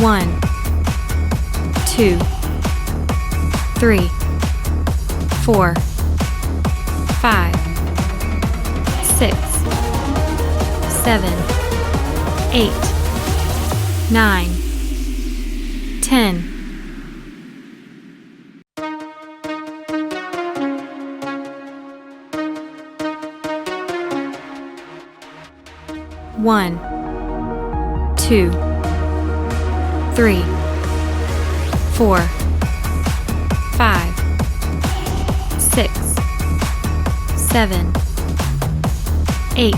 1, 2, 3, 4, 5, 6, 7, 8, 9, 10. 1, 2, 3, 4, 5, 6, 7, 8,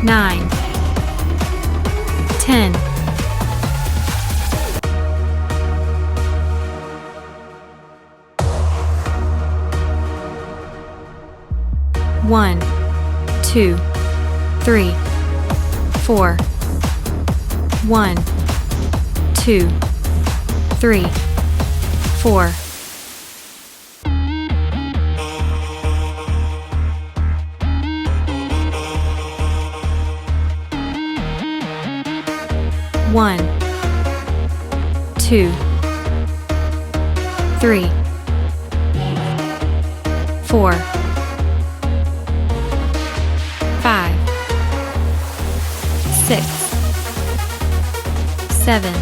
9, 10. 1, 2, 3, 4, 1, 2, 3, 4. 1, 2, 3, 4, 5, 6, 7,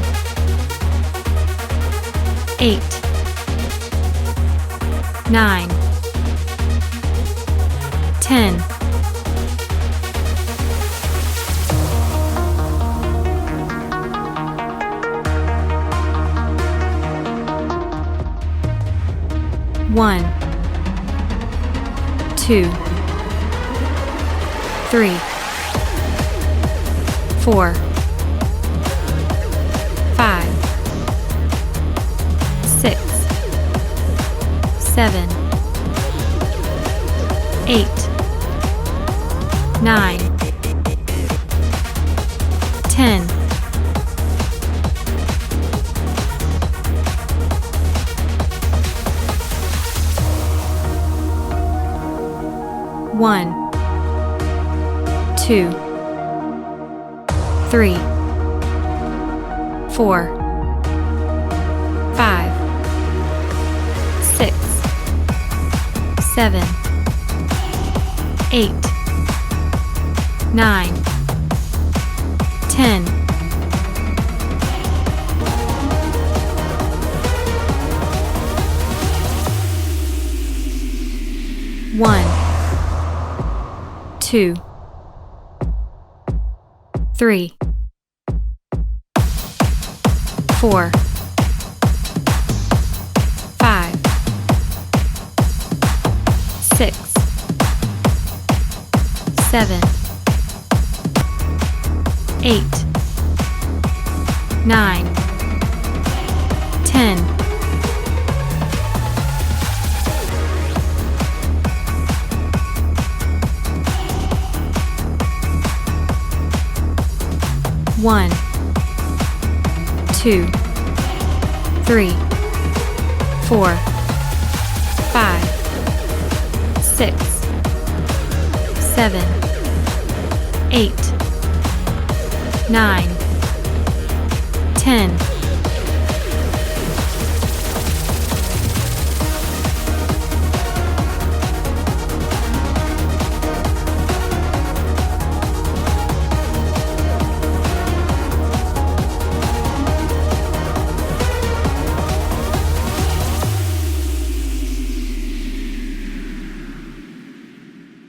8, 9, 10. 1, 2, 3, 4, 5, 6, 7, 8, 9, 10. 1, 2, 3, 4, 5, 6, 7, 8, 9, 10. 1, 2, 3, 4, 5, 6, 7, 8, 9, 10. 1, 2, 3, 4, 5, 6, 7, 8, 9, 10.